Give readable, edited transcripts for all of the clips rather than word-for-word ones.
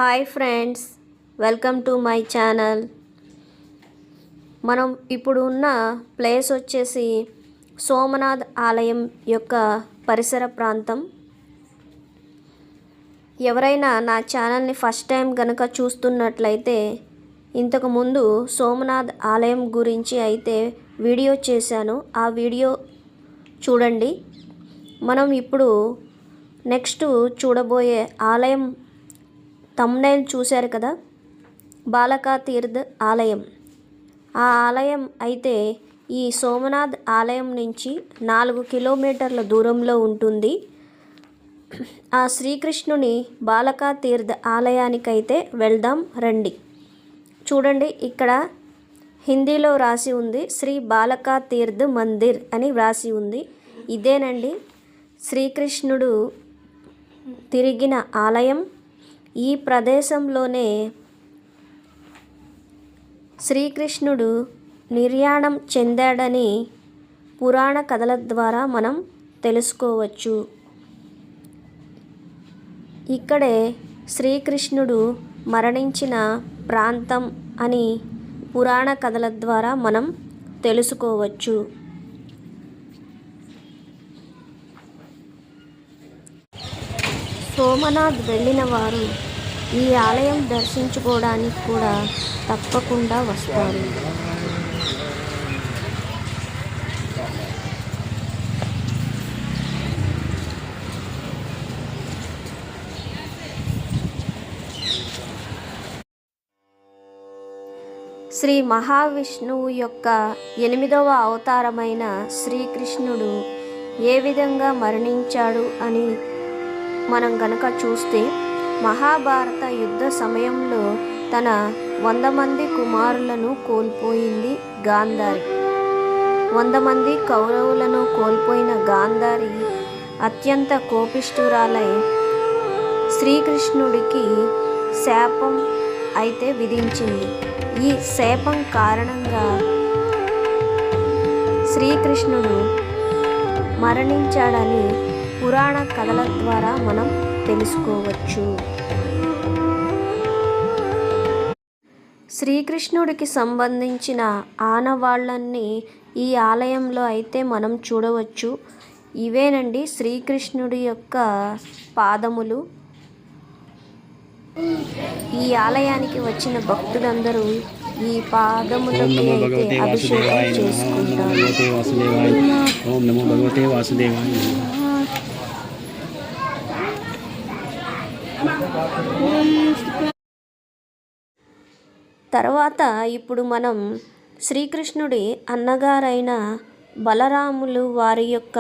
Hi friends, welcome to my channel. మనం ఇప్పుడు ఉన్న ప్లేస్ వచ్చేసి సోమనాథ్ ఆలయం యొక్క పరిసర ప్రాంతం. ఎవరైనా నా ఛానల్ని ఫస్ట్ టైం కనుక చూస్తున్నట్లయితే ఇంతకుముందు సోమనాథ్ ఆలయం గురించి అయితే వీడియో చేశాను, ఆ వీడియో చూడండి. మనం ఇప్పుడు నెక్స్ట్ చూడబోయే ఆలయం థంబ్నెయిల్ చూశారు కదా, బాలకా తీర్థ్ ఆలయం. ఆ ఆలయం అయితే ఈ సోమనాథ్ ఆలయం నుంచి 4 కిలోమీటర్ల దూరంలో ఉంటుంది. ఆ శ్రీకృష్ణుని బాలకా తీర్థ్ ఆలయానికైతే వెళ్దాం రండి. చూడండి, ఇక్కడ హిందీలో రాసి ఉంది, శ్రీ బాలకా తీర్థ్ మందిర్ అని వ్రాసి ఉంది. ఇదేనండి శ్రీకృష్ణుడు తిరిగిన ఆలయం. ఈ ప్రదేశంలోనే శ్రీకృష్ణుడు నిర్యాణం చెందాడని పురాణ కథల ద్వారా మనం తెలుసుకోవచ్చు. ఇక్కడే శ్రీకృష్ణుడు మరణించిన ప్రాంతం అని పురాణ కథల ద్వారా మనం తెలుసుకోవచ్చు. సోమనాథ్ వెళ్ళిన వారు ఈ ఆలయం దర్శించుకోవడానికి కూడా తప్పకుండా వస్తారు. శ్రీ మహావిష్ణువు యొక్క 8వ అవతారమైన శ్రీకృష్ణుడు ఏ విధంగా మరణించాడు అని మనం గనక చూస్తే, మహాభారత యుద్ధ సమయంలో తన 100 మంది కుమారులను కోల్పోయింది గాంధారి. 100 మంది కౌరవులను కోల్పోయిన గాంధారి అత్యంత కోపిష్ఠురాలై శ్రీకృష్ణుడికి శాపం అయితే విధించింది. ఈ శాపం కారణంగా శ్రీకృష్ణుడు మరణించాడని పురాణ కథల ద్వారా మనం తెలుసుకోవచ్చు. శ్రీకృష్ణుడికి సంబంధించిన ఆనవాళ్ళన్నీ ఈ ఆలయంలో అయితే మనం చూడవచ్చు. ఇవేనండి శ్రీకృష్ణుడి యొక్క పాదములు. ఈ ఆలయానికి వచ్చిన భక్తులందరూ ఈ పాదములకి అయితే అభిషేకం చేసుకుంటారు. తర్వాత ఇప్పుడు మనం శ్రీకృష్ణుడి అన్నగారైన బలరాములు వారి యొక్క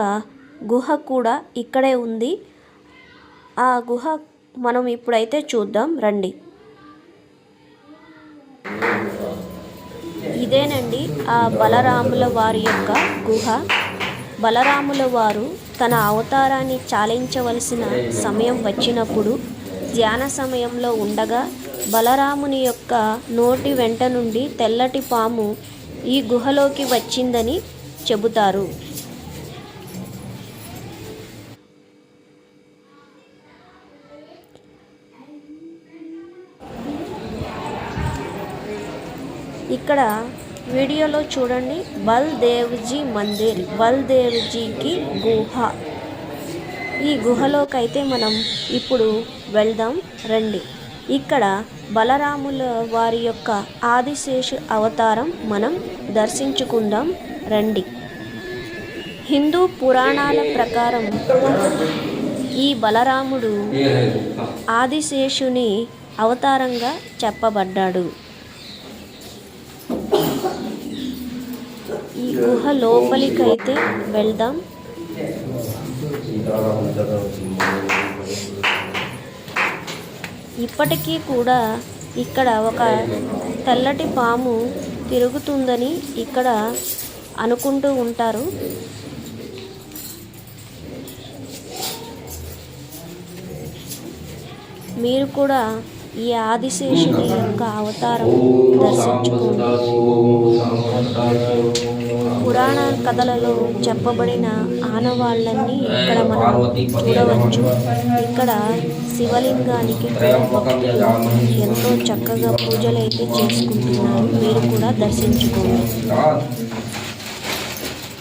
గుహ కూడా ఇక్కడే ఉంది. ఆ గుహ మనం ఇప్పుడైతే చూద్దాం రండి. ఇదేనండి ఆ బలరాముల వారి యొక్క గుహ. బలరాముల వారు తన అవతారాన్ని చాలించవలసిన సమయం వచ్చినప్పుడు ధ్యాన సమయంలో ఉండగా బలరాముని యొక్క నోటి వెంట నుండి తెల్లటి పాము ఈ గుహలోకి వచ్చిందని చెబుతారు. ఇక్కడ వీడియోలో చూడండి, బల్దేవ్జీ మందిర్, బల్దేవ్జీకి గుహ. ఈ గుహలోకైతే మనం ఇప్పుడు వెళ్దాం రండి. ఇక్కడ బలరాముల వారి యొక్క ఆదిశేషు అవతారం మనం దర్శించుకుందాం రండి. హిందూ పురాణాల ప్రకారం ఈ బలరాముడు ఆదిశేషుని అవతారంగా చెప్పబడ్డాడు. ఈ గుహ లోపలికైతే వెళ్దాం. ఇప్పటికీ కూడా ఇక్కడ ఒక తెల్లటి పాము తిరుగుతుందని ఇక్కడ అనుకుంటూ ఉంటారు. మీరు కూడా ఈ ఆదిశేషుని యొక్క అవతారం దర్శించుకోండి. పురాణ కథలలో చెప్పబడిన ఆనవాళ్ళన్నీ ఇక్కడ మనం చూడవచ్చు. ఇక్కడ శివలింగానికి భక్తులు ఎంతో చక్కగా పూజలు అయితే చేసుకుంటున్నారు. మీరు కూడా దర్శించుకోండి.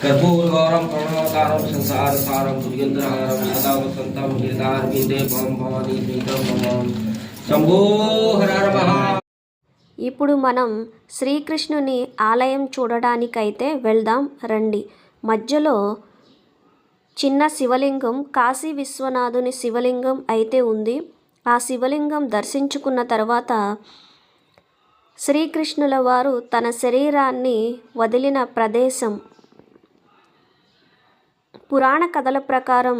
कर्पूरगौरम करुणावतारम संसारसारम भुजगेन्द्रहारम सदा वसंतम गिरधारविंदे भवम भवानी प्रीतम भवम शंभो हर हर महा. ఇప్పుడు మనం శ్రీకృష్ణుని ఆలయం చూడడానికైతే వెళ్దాం రండి. మధ్యలో చిన్న శివలింగం, కాశీ విశ్వనాథుని శివలింగం అయితే ఉంది. ఆ శివలింగం దర్శించుకున్న తర్వాత శ్రీకృష్ణుల వారు తన శరీరాన్ని వదిలిన ప్రదేశం. పురాణ కథల ప్రకారం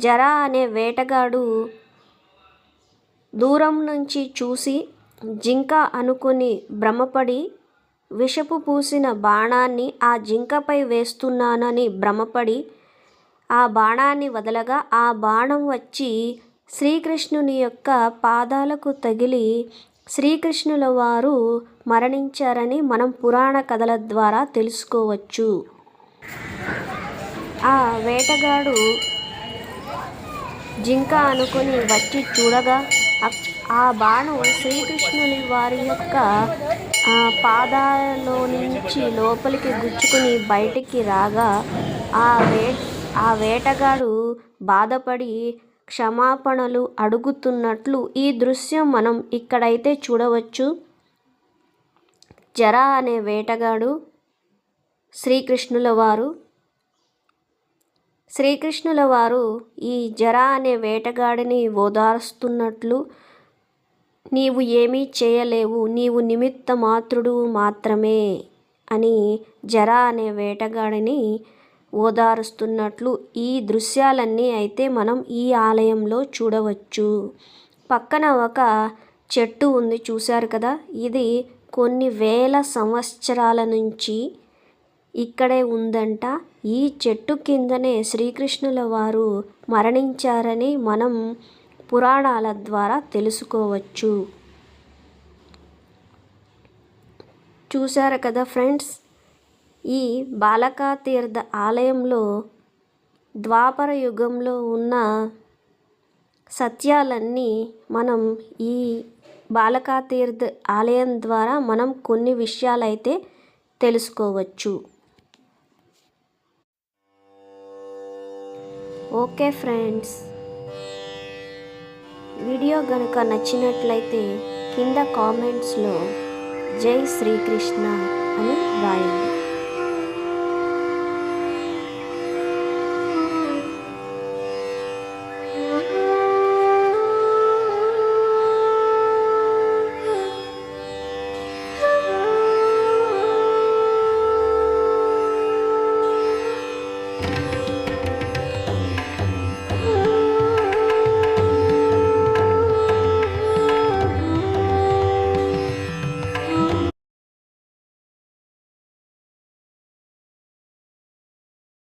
జర అనే వేటగాడు దూరం నుంచి చూసి జింక అనుకుని భ్రమపడి విషపు పూసిన బాణాన్ని ఆ జింకపై వేస్తున్నానని భ్రమపడి ఆ బాణాన్ని వదలగా ఆ బాణం వచ్చి శ్రీకృష్ణుని యొక్క పాదాలకు తగిలి శ్రీకృష్ణుల వారు మరణించారని మనం పురాణ కథల ద్వారా తెలుసుకోవచ్చు. ఆ వేటగాడు జింక అనుకుని వచ్చి చూడగా ఆ బాణం శ్రీకృష్ణుని వారి యొక్క పాదాలలో నుంచి లోపలికి గుచ్చుకుని బయటికి రాగా ఆ వేటగాడు బాధపడి క్షమాపణలు అడుగుతున్నట్లు ఈ దృశ్యం మనం ఇక్కడైతే చూడవచ్చు. జర అనే వేటగాడు శ్రీకృష్ణుల వారు ఈ జర అనే వేటగాడిని ఓదారుస్తున్నట్లు, నీవు ఏమీ చేయలేవు, నీవు నిమిత్త మాత్రుడు మాత్రమే అని జర అనే వేటగాడిని ఓదారుస్తున్నట్లు ఈ దృశ్యాలన్నీ అయితే మనం ఈ ఆలయంలో చూడవచ్చు. పక్కన ఒక చెట్టు ఉంది, చూశారు కదా. ఇది కొన్ని వేల సంవత్సరాల నుంచి ఇక్కడే ఉందంట. ఈ చెట్టు కిందనే శ్రీకృష్ణుల వారు మరణించారని మనం పురాణాల ద్వారా తెలుసుకోవచ్చు. చూశారు కదా ఫ్రెండ్స్, ఈ బాలకా తీర్థ ఆలయంలో ద్వాపర యుగంలో ఉన్న సత్యాలన్నీ మనం ఈ బాలకా తీర్థ ఆలయం ద్వారా మనం కొన్ని విషయాలైతే తెలుసుకోవచ్చు. ఓకే ఫ్రెండ్స్, వీడియో గనుక నచ్చినట్లయితే కింద కామెంట్స్లో జై శ్రీకృష్ణ అని రాయండి.